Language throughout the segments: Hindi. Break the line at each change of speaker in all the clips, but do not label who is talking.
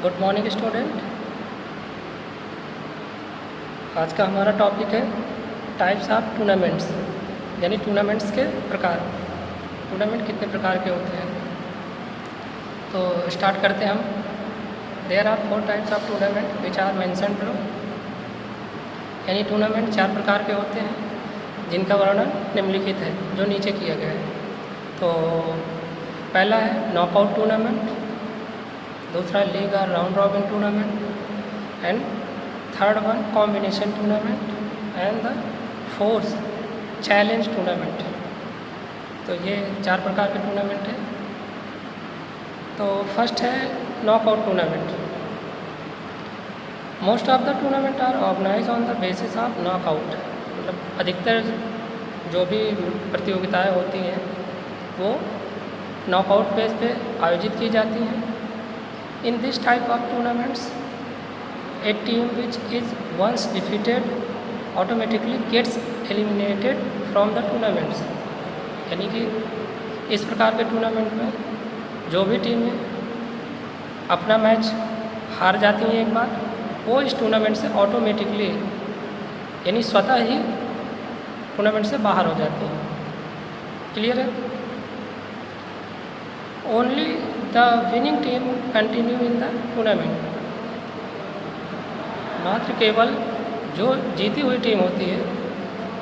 Good morning student. आज का हमारा टॉपिक है टाइप्स ऑफ टूर्नामेंट्स, यानी टूर्नामेंट्स के प्रकार। टूर्नामेंट कितने प्रकार के होते हैं, तो स्टार्ट करते हैं हम। There are 4 types of tournament which are mention below. यानी टूर्नामेंट 4 प्रकार के होते हैं जिनका वर्णन निम्नलिखित है, जो नीचे किया गया है। तो पहला है नॉकआउट टूर्नामेंट, दूसरा लीग और round robin tournament, and third one combination tournament, and the fourth challenge tournament. तो ये 4 प्रकार के टूर्नामेंट हैं। तो फर्स्ट है knockout tournament. Most of the tournament are organise on the basis of knockout. मतलब अधिकतर जो भी प्रतियोगिताएं होती हैं वो नॉकआउट बेस पे आयोजित की जाती हैं। In this type of tournaments a team which is once defeated automatically gets eliminated from the tournaments. यानी कि इस प्रकार के टूर्नामेंट में जो भी टीमें अपना मैच हार जाती हैं एक बार, वो इस टूर्नामेंट से ऑटोमेटिकली यानी स्वतः ही टूर्नामेंट से बाहर हो जाती हैं। क्लियर है? Only the winning team continue in the tournament. मात्र केवल जो जीती हुई टीम होती है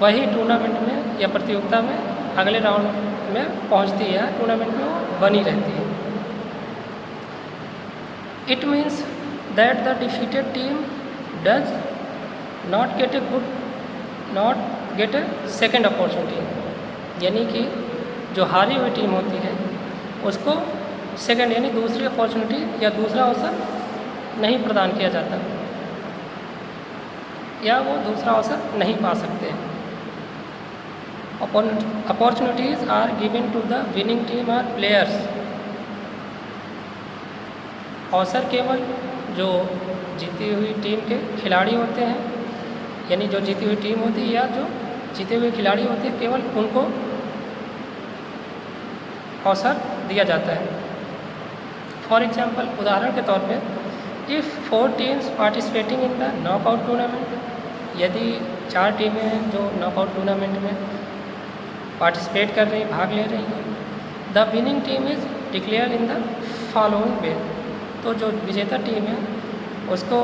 वही टूर्नामेंट में या प्रतियोगिता में अगले राउंड में पहुंचती है, टूर्नामेंट में वो बनी रहती है। It means that the defeated team does not gate A second opportunity. यानी कि जो हारी हुई टीम होती है उसको सेकेंड यानी दूसरी अपॉर्चुनिटी या दूसरा अवसर नहीं प्रदान किया जाता, या वो दूसरा अवसर नहीं पा सकते। Opportunities are given to the winning team or players. अवसर केवल जो जीती हुई टीम के खिलाड़ी होते हैं, यानी जो जीती हुई टीम होती है या जो जीते हुए खिलाड़ी होते हैं, केवल उनको अवसर दिया जाता है। फॉर एग्जाम्पल, उदाहरण के तौर पे, if 4 teams participating in the knockout tournament, यदि 4 टीमें जो नॉकआउट टूर्नामेंट में पार्टिसिपेट कर रही, भाग ले रही हैं, the winning team is declare in the following वे। तो जो विजेता टीम है उसको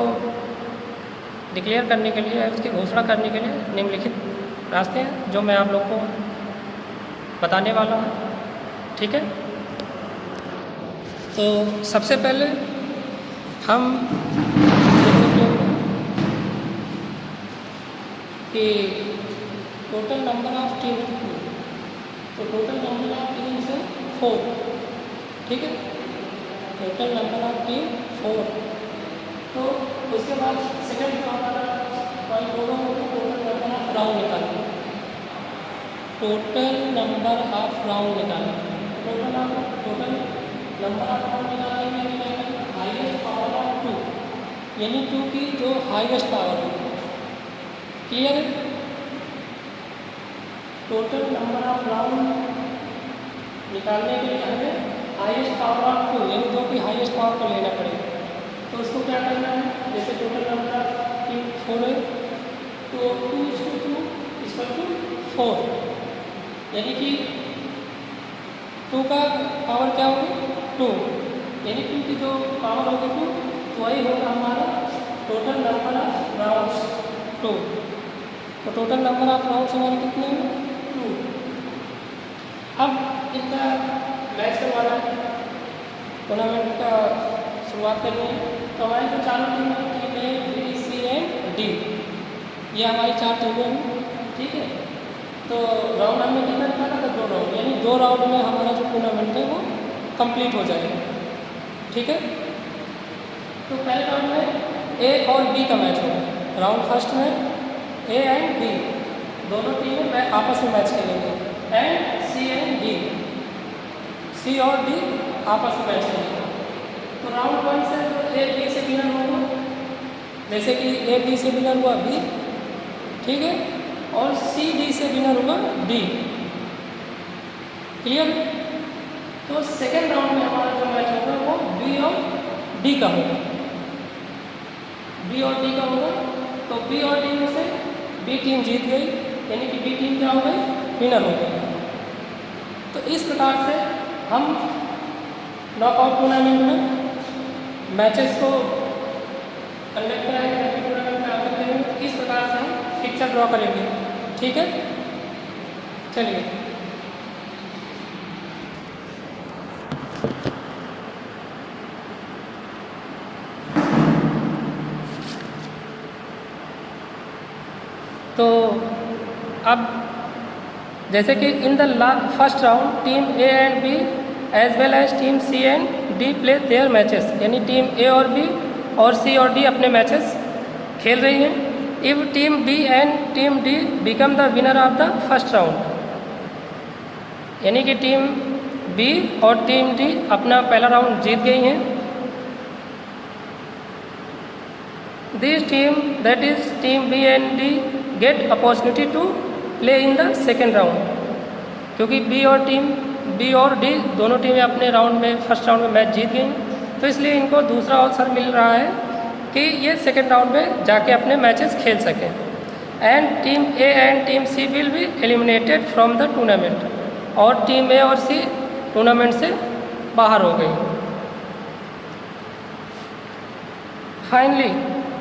डिक्लेयर करने के लिए, उसकी घोषणा करने के लिए निम्नलिखित रास्ते हैं जो मैं आप लोग को बताने वाला हूँ। ठीक है? तो सबसे पहले हम देखेंगे कि टोटल नंबर ऑफ टीम कितनी। तो टोटल नंबर ऑफ टीम से 4। ठीक है? Total number of team 4। तो उसके बाद सेकंड जो हमारा पॉइंट होगा वो टोटल नंबर ऑफ राउंड निकालना। टोटल नंबर ऑफ राउंड निकालना। टोटल नंबर ऑफ राउंड निकालने में हाईएस्ट पावर ऑफ 2, यानी 2 की जो हाईएस्ट पावर है। क्लियर है? टोटल नंबर ऑफ राउंड निकालने के लिए हमें हाईएस्ट पावर ऑफ 2 यानी 2 की हाईएस्ट पावर को लेना पड़ेगा। तो उसको क्या करना है, जैसे टोटल नंबर ऑफ टीम 4 है तो 2:2 यानी कि 2 का पावर क्या होगी 2, यानी 2 की जो पावर होगी 2, तो वही होगा हमारा टोटल नंबर ऑफ राउंड्स 2। तो टोटल नंबर ऑफ राउंड्स हमारे कितने हैं 2। अब इनका मैच करवाना है, टूर्नामेंट का शुरुआत करनी है। तो हमारी जो 4 टीमें हैं, team A, B, C and D, ये हमारी 4 टीमें हैं। ठीक है? तो राउंड हमने कितना निकाला था 2 राउंड, यानी 2 राउंड में हमारा जो टूर्नामेंट है वो कंप्लीट हो जाएगा। ठीक है? तो पहले राउंड में ए और बी का मैच होगा। राउंड फर्स्ट में ए एंड बी दोनों टीमें आपस में मैच खेलेंगे, एंड सी एंड डी, सी और डी आपस में मैच खेलेंगे। तो राउंड 1 से ए बी से विनर होगा, जैसे कि ए बी से विनर हुआ बी, ठीक है, और सी डी से विनर होगा डी। क्लियर? तो सेकेंड राउंड में हमारा जो मैच होगा वो बी और डी का होगा। बी और डी का होगा, तो बी और डी में से बी टीम जीत गई, यानी कि बी टीम क्या हो गई, विनर हो गई। तो इस प्रकार से हम नॉकआउट टूर्नामेंट में मैचेस को कंडक्ट कराएंगे, टूर्नामेंट में आयोजन करेंगे। इस प्रकार से हम पिक्चर ड्रॉ करेंगे, ठीक है। चलिए तो अब जैसे कि in the first round team A and B as well as team C and D play their matches, यानी टीम ए और बी और सी और डी अपने मैचेस खेल रही हैं। If team B and team D become the winner of the first round, यानी कि टीम बी और टीम डी अपना पहला राउंड जीत गई हैं। This team that is team B and D get opportunity to play in the second round, क्योंकि बी और डी दोनों टीमें अपने राउंड में फर्स्ट राउंड में मैच जीत गई, तो इसलिए इनको दूसरा अवसर मिल रहा है कि ये सेकेंड राउंड में जाके अपने मैचेस खेल सकें। And team A and team C will be eliminated from the tournament, और टीम ए और सी टूर्नामेंट से बाहर हो गई। फाइनली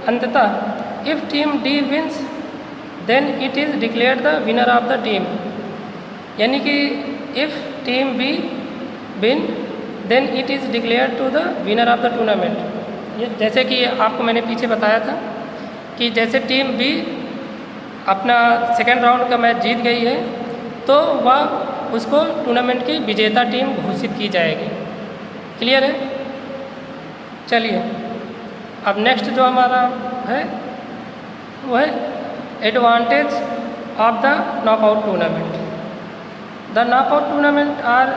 अंततः if team D wins then it is declared the winner of the team, यानी कि if team B win then it is declared to the winner of the tournament. ये जैसे कि आपको मैंने पीछे बताया था कि जैसे टीम बी अपना सेकेंड राउंड का मैच जीत गई है, तो वह उसको टूर्नामेंट की विजेता टीम घोषित की जाएगी। क्लियर है? चलिए अब नेक्स्ट जो हमारा है वो है advantage of the knockout tournament. The knockout tournament are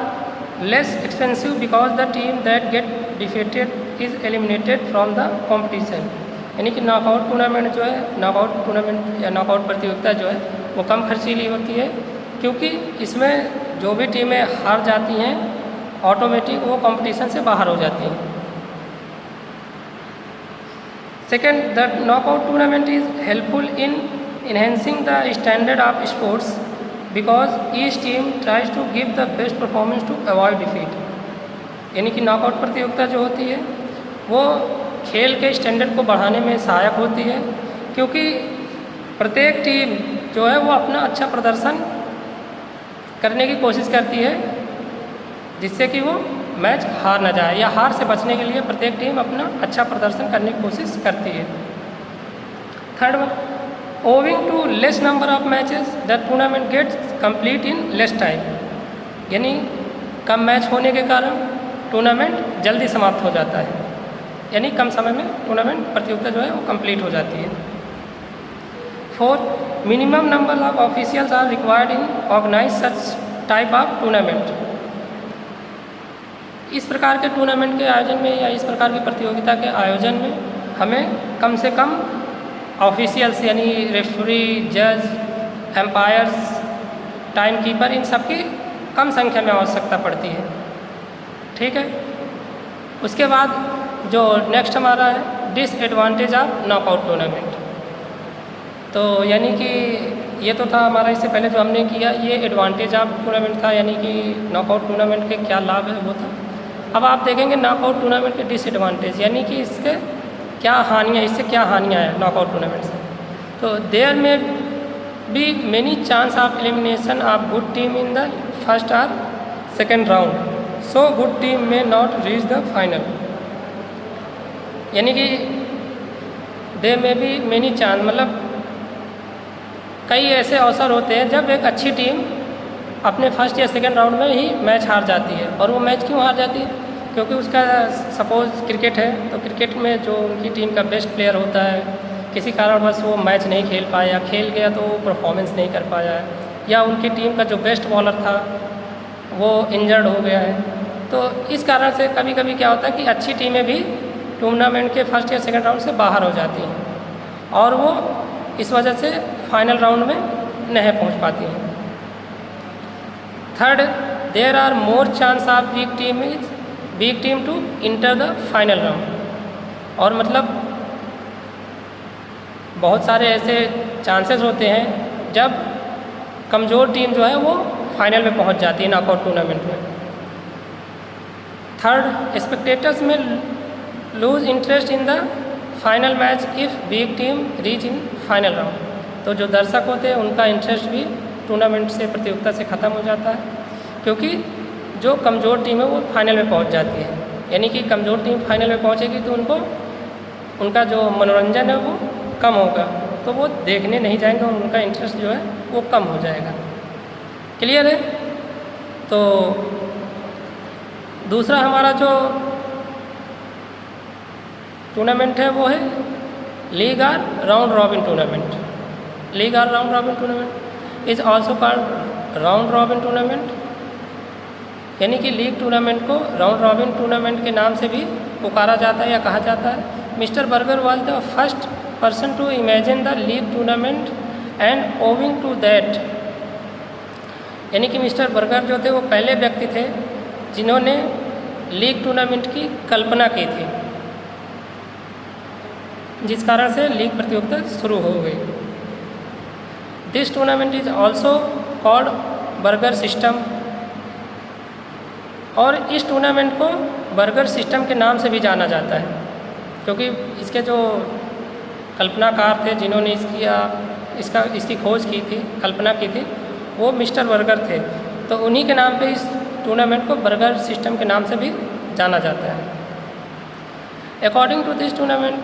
less expensive because the team that get defeated is eliminated from the competition, यानी कि नॉकआउट टूर्नामेंट जो है, नॉकआउट टूर्नामेंट या नॉकआउट प्रतियोगिता जो है वो कम खर्चीली होती है, क्योंकि इसमें जो भी टीमें हार जाती हैं ऑटोमेटिक वो कंपटीशन से बाहर हो जाती हैं। Second, the knockout tournament is helpful in enhancing the standard of sports because each team tries to give the best performance to avoid defeat, यानी कि नॉकआउट प्रतियोगिता जो होती है वो खेल के स्टैंडर्ड को बढ़ाने में सहायक होती है, क्योंकि प्रत्येक टीम जो है वो अपना अच्छा प्रदर्शन करने की कोशिश करती है जिससे कि वो मैच हार ना जाए, या हार से बचने के लिए प्रत्येक टीम अपना अच्छा प्रदर्शन करने की कोशिश करती है। Third, owing to less number of matches the tournament gets complete in less time, यानी कम मैच होने के कारण टूर्नामेंट जल्दी समाप्त हो जाता है, यानी कम समय में टूर्नामेंट प्रतियोगिता जो है वो कंप्लीट हो जाती है। Fourth, minimum number of officials are required in organise such type of tournament. इस प्रकार के टूर्नामेंट के आयोजन में या इस प्रकार की प्रतियोगिता के आयोजन में हमें कम से कम ऑफिशियल्स यानी रेफरी, जज, एम्पायर्स, टाइम कीपर, इन सब की कम संख्या में आवश्यकता पड़ती है। ठीक है। उसके बाद जो नेक्स्ट हमारा है डिसएडवांटेज ऑफ नॉकआउट टूर्नामेंट, तो यानी कि ये तो था हमारा इससे पहले जो हमने किया, ये एडवांटेज ऑफ टूर्नामेंट था, यानी कि नॉकआउट टूर्नामेंट के क्या लाभ है वो था। अब आप देखेंगे नॉकआउट टूर्नामेंट के डिसएडवांटेज, यानी कि इसके क्या हानियाँ, इससे क्या हानियाँ हैं नॉकआउट टूर्नामेंट से। तो there may be many chance of elimination of good team in the first or second round, so good team may not reach the final, यानी कि there may be many chance, मतलब कई ऐसे अवसर होते हैं जब एक अच्छी टीम अपने फर्स्ट या सेकेंड राउंड में ही मैच हार जाती है। और वो मैच क्यों हार जाती है? क्योंकि उसका सपोज़ क्रिकेट है, तो क्रिकेट में जो उनकी टीम का बेस्ट प्लेयर होता है किसी कारणवश वो मैच नहीं खेल पाया, खेल गया तो वो परफॉर्मेंस नहीं कर पाया, या उनकी टीम का जो बेस्ट बॉलर था वो इंजर्ड हो गया है। तो इस कारण से कभी कभी क्या होता है कि अच्छी टीमें भी टूर्नामेंट के फर्स्ट या सेकेंड राउंड से बाहर हो जाती हैं और वो इस वजह से फाइनल राउंड में नहीं पहुंच पाती हैं। Third, there are more chance of weak team to enter the final round, और मतलब बहुत सारे ऐसे चांसेस होते हैं जब कमज़ोर टीम जो है वो फाइनल में पहुंच जाती है नॉकआउट टूर्नामेंट में। थर्ड, स्पेक्टेटर्स में loose interest in the final match if week team reach in final round. तो जो दर्शक होते हैं उनका इंटरेस्ट भी टूर्नामेंट से, प्रतियोगिता से ख़त्म हो जाता है, क्योंकि जो कमज़ोर टीम है वो फाइनल में पहुंच जाती है। यानी कि कमज़ोर टीम फाइनल में पहुंचेगी तो उनको उनका जो मनोरंजन है वो कम होगा, तो वो देखने नहीं जाएंगे और उनका इंटरेस्ट जो है वो कम हो जाएगा। क्लियर है? तो दूसरा हमारा जो टूर्नामेंट है वो है लीग और राउंड रॉबिन टूर्नामेंट। लीग और round robin tournament is also called round robin tournament, यानी कि लीग टूर्नामेंट को राउंड रॉबिन टूर्नामेंट के नाम से भी पुकारा जाता है या कहा जाता है। Mister Berger was the first person to imagine the league tournament and owing to that, यानी कि मिस्टर बर्गर जो थे वो पहले व्यक्ति थे जिन्होंने लीग टूर्नामेंट की कल्पना की थी, जिस कारण से लीग प्रतियोगिता शुरू हो गई। This tournament is also called burger system, और इस टूर्नामेंट को बर्गर सिस्टम के नाम से भी जाना जाता है, क्योंकि इसके जो कल्पनाकार थे जिन्होंने इसकी खोज की थी, कल्पना की थी, वो मिस्टर बर्गर थे। तो उन्हीं के नाम पे इस टूर्नामेंट को बर्गर सिस्टम के नाम से भी जाना जाता है। According to this tournament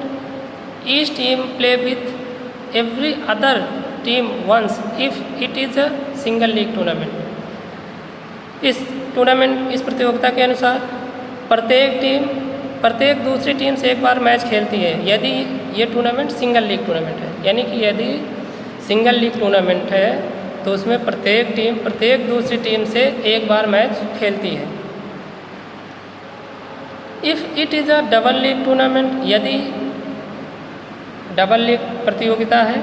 each team play with every other team once if it is a single league tournament. इस प्रतियोगिता के अनुसार प्रत्येक दूसरी टीम से एक बार मैच खेलती है यदि ये टूर्नामेंट सिंगल लीग टूर्नामेंट है। यानी कि यदि सिंगल लीग टूर्नामेंट है तो उसमें प्रत्येक दूसरी टीम से एक बार मैच खेलती है। If it is a double league tournament, यदि डबल लीग प्रतियोगिता है,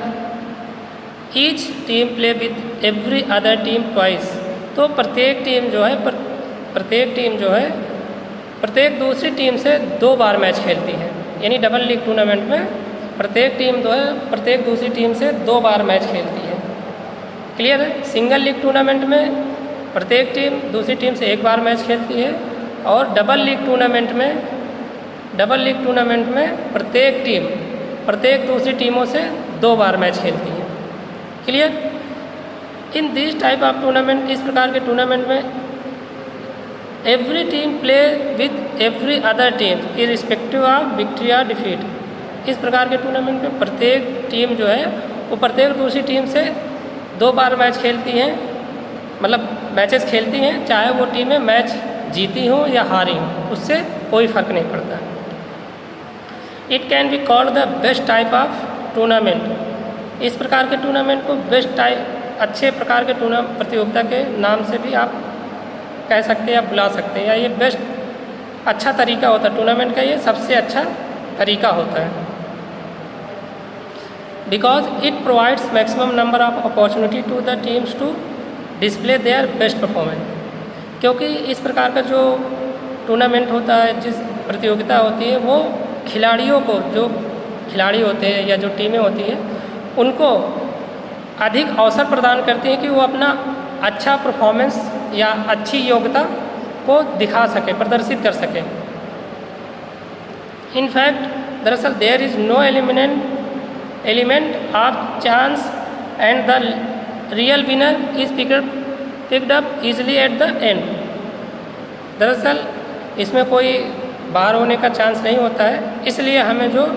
each team play with every other team twice, तो प्रत्येक टीम जो है प्रत्येक दूसरी टीम से 2 बार मैच खेलती है। यानी डबल लीग टूर्नामेंट में प्रत्येक टीम जो है प्रत्येक दूसरी टीम से 2 बार मैच खेलती है। क्लियर है? सिंगल लीग टूर्नामेंट में प्रत्येक टीम दूसरी टीम से 1 बार मैच खेलती है, और डबल लीग टूर्नामेंट में प्रत्येक दूसरी टीमों से 2 बार मैच खेलती है। Clear? In this type of tournament, इस प्रकार के टूर्नामेंट में every team play with every other team irrespective of victory और डिफीट। इस प्रकार के टूर्नामेंट में प्रत्येक टीम जो है वो प्रत्येक दूसरी टीम से 2 बार मैच खेलती हैं, मतलब मैचेस खेलती हैं, चाहे वो टीमें मैच जीती हों या हारी हों, उससे कोई फ़र्क नहीं पड़ता। It can be called the best type of tournament. इस प्रकार के टूर्नामेंट को अच्छे प्रकार के प्रतियोगिता के नाम से भी आप कह सकते हैं या बुला सकते हैं, या ये बेस्ट अच्छा तरीका होता है टूर्नामेंट का, ये सबसे अच्छा तरीका होता है। Because it provides maximum number of opportunity to the teams to display their best performance. क्योंकि इस प्रकार का जो टूर्नामेंट होता है, जिस प्रतियोगिता होती है, वो खिलाड़ियों को, जो खिलाड़ी होते हैं या जो टीमें होती हैं, उनको अधिक अवसर प्रदान करती हैं कि वो अपना अच्छा परफॉर्मेंस या अच्छी योग्यता को दिखा सकें, प्रदर्शित कर सकें। इनफैक्ट दरअसल there is no element of chance and the real winner is picked up easily at the end. दरअसल इसमें कोई बाहर होने का चांस नहीं होता है, इसलिए हमें जो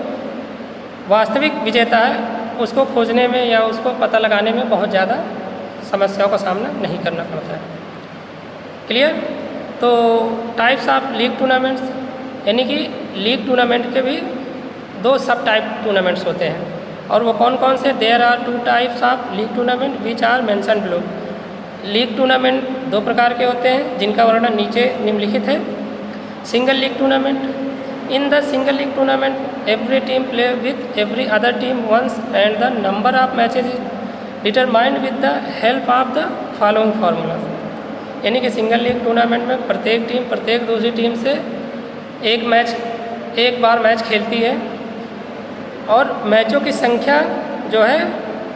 वास्तविक विजेता है उसको खोजने में या उसको पता लगाने में बहुत ज़्यादा समस्याओं का सामना नहीं करना पड़ता है। क्लियर? तो टाइप्स ऑफ लीग टूर्नामेंट्स, यानी कि लीग टूर्नामेंट के भी 2 सब टाइप टूर्नामेंट्स होते हैं, और वो कौन कौन से? There are 2 types of league tournament which are mention below. League tournament 2 प्रकार के होते हैं जिनका वर्णन नीचे निम्नलिखित है। Single league tournament, in the single league tournament every team play with every other team once and the number of matches is determined with the help of the following formulas. यानी कि सिंगल लीग टूर्नामेंट में प्रत्येक टीम प्रत्येक दूसरी टीम से एक बार मैच खेलती है, और मैचों की संख्या जो है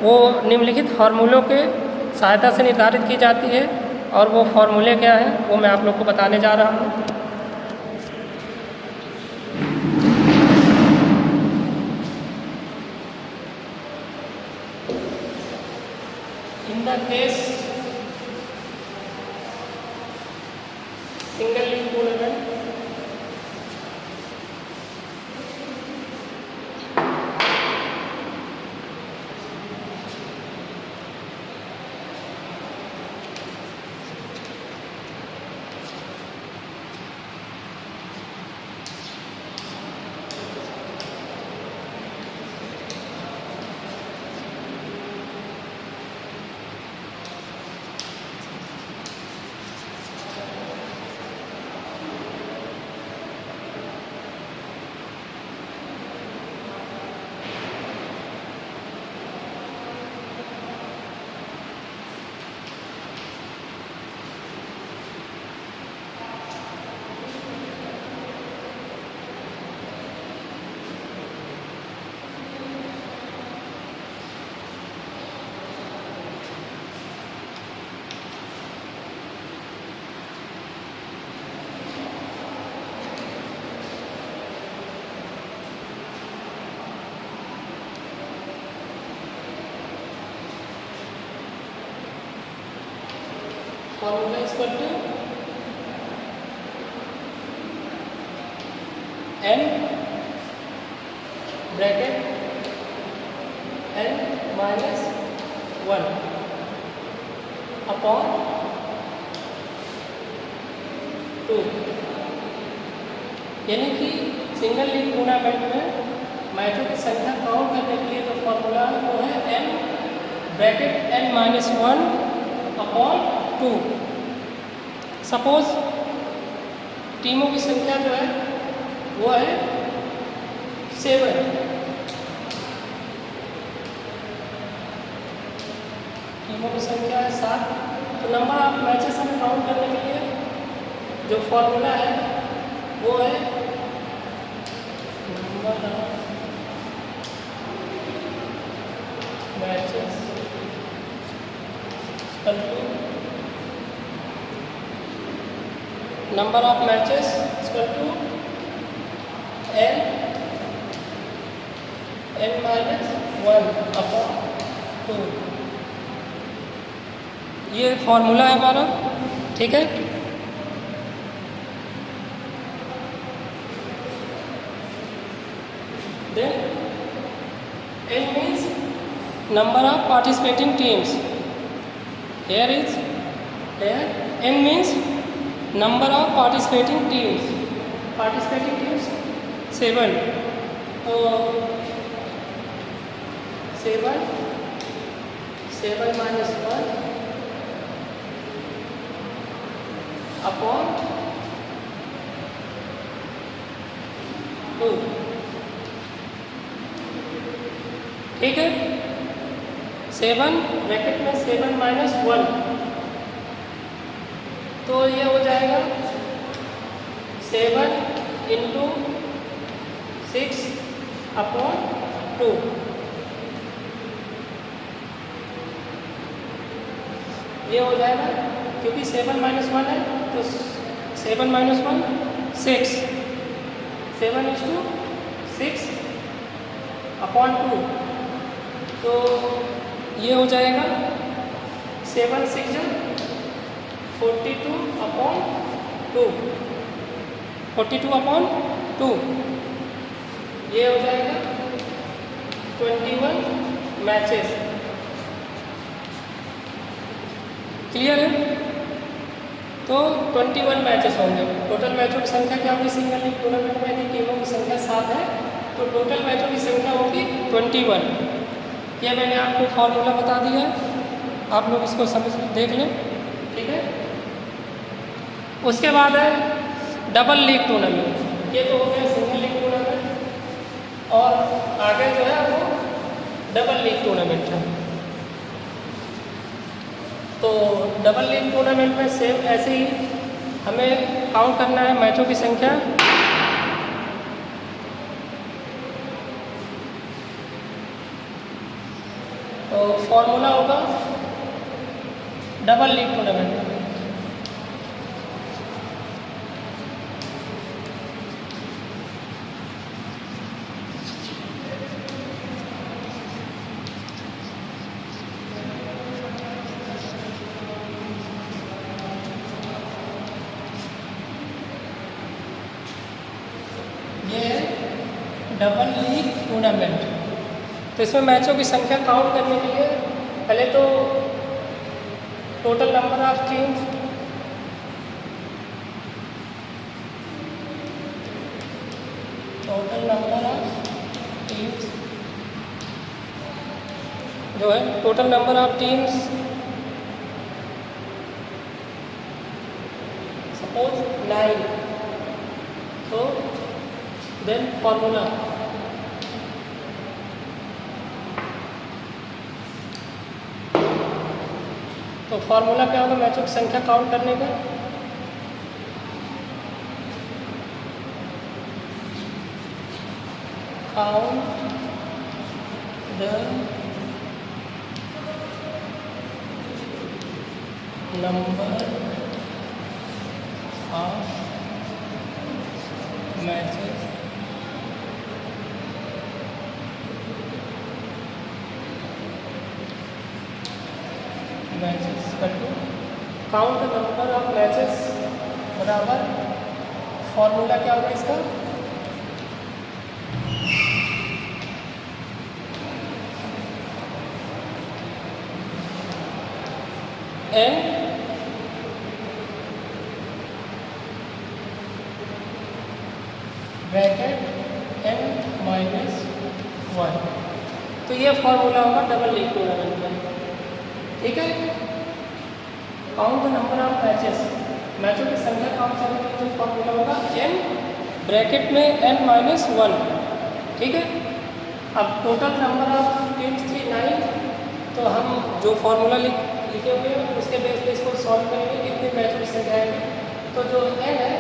वो निम्नलिखित फार्मूलों के सहायता से निर्धारित की जाती है, और वो फार्मूले क्या हैं वो मैं आप लोग को बताने जा रहा हूँ। In the case single link tournament, formula is equal to n bracket n minus 1 upon 2, यानी कि सिंगल लीग टूर्नामेंट में मैचों की संख्या काउंट करने के लिए जो फॉर्मूला है वो है n bracket n minus 1 upon 2। Suppose टीमों की संख्या जो है वो है 7, टीमों की संख्या है 7, तो नंबर ऑफ मैचेस हमें काउंट करने के लिए जो फॉर्मूला है वो है number of matches number of matches equal to n minus 1 upon 2। ये फॉर्मूला है हमारा, ठीक है। Then n means number of participating teams, here n means number of participating teams 7, तो 7 minus 1 upon 2, ठीक है। 7 ब्रैकेट में 7 minus 1, तो ये हो जाएगा 7 into 6 upon 2, ये हो जाएगा क्योंकि 7 minus 1 है तो 7 minus 1 6, 7 is to 6 upon 2, तो ये हो जाएगा 7 6 42 upon 2, 42 upon 2, ये हो जाएगा 21 मैचेस। क्लियर है? तो 21 मैचेस होंगे। टोटल मैचों की संख्या क्या होगी सिंगल लीग टूर्नामेंट में? यदि टीमों की संख्या 7 है तो टोटल मैचों की संख्या होगी 21। यह मैंने आपको फॉर्मूला बता दिया है, आप लोग इसको समझ देख लें, ठीक है। उसके बाद है डबल लीग टूर्नामेंट। ये तो हो गया सिंगल लीग टूर्नामेंट, और आगे जो है वो डबल लीग टूर्नामेंट है। तो डबल लीग टूर्नामेंट में सेम ऐसे ही हमें काउंट करना है मैचों की संख्या। तो फॉर्मूला होगा double league tournament. Double league tournament. तो इसमें मैचों की संख्या काउंट करने के लिए पहले तो total number of teams, total number of teams जो है total number of teams suppose 9, तो देन फॉर्मूला तो फॉर्मूला क्या होगा मैचों की संख्या काउंट करने का? Count the number of matches count the number of matches बराबर फॉर्मूला क्या होगा इसका? n bracket n minus 1। तो ये फॉर्मूला होगा डबल लीग टूर्नामेंट में। ठीक है, count the number of matches, मैचों की संख्या काउंट करने के लिए जो फॉर्मूला होगा n ब्रैकेट में n माइनस 1। ठीक है, अब टोटल नंबर ऑफ टीम्स थी 9, तो हम जो फॉर्मूला लिखे हुए हैं उसके बेस पे इसको सॉल्व करेंगे कितने मैचों की संख्या है। तो जो n है,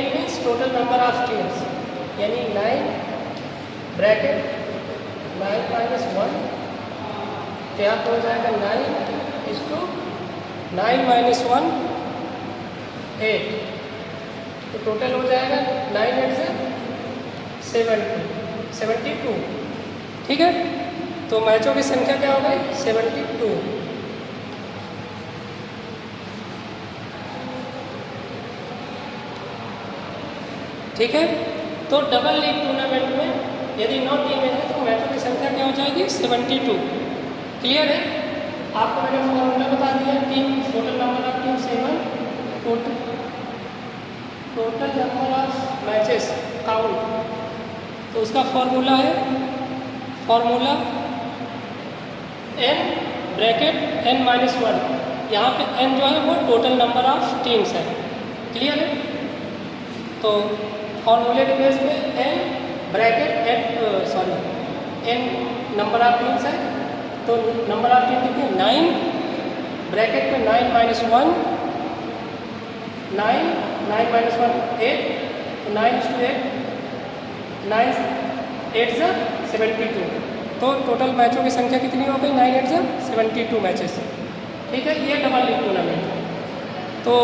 n means total number of teams, यानी 9 ब्रैकेट 9 माइनस 1, तो यहाँ पर हो जाएगा 9 माइनस 1 8, तो टोटल हो जाएगा 9 8 से 72। ठीक है, तो मैचों की संख्या क्या हो गई? 72। ठीक है, तो डबल लीग टूर्नामेंट में यदि 9 टीमें हैं तो मैचों की संख्या क्या हो जाएगी? 72। क्लियर है? आपको मैंने फॉर्मूला बता दिया, team total number of team 7, total number of matches count, तो उसका फॉर्मूला है formula n bracket n minus 1। यहाँ पे n जो है वो टोटल नंबर ऑफ टीम्स है। क्लियर है? तो फॉर्मूले के बेस पे n bracket n number of teams है, तो नंबर ऑफ टीम कितनी? 9 ब्रैकेट में 9 माइनस 1, 9 माइनस 1 8, तो 9:8, 9 8 72। तो टोटल मैचों की संख्या कितनी हो गई? 9 8 72 मैचेस। ठीक है, ये डबल लीग टूर्नामेंट। तो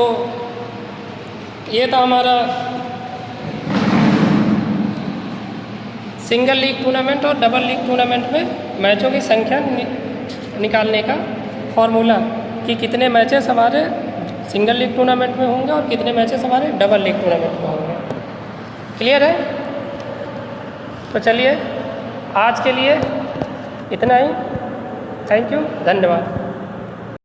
ये था हमारा सिंगल लीग टूर्नामेंट और डबल लीग टूर्नामेंट में मैचों की संख्या निकालने का फॉर्मूला कि कितने मैचेस हमारे सिंगल लीग टूर्नामेंट में होंगे और कितने मैचेस हमारे डबल लीग टूर्नामेंट में होंगे। क्लियर है? तो चलिए आज के लिए इतना ही। थैंक यू, धन्यवाद।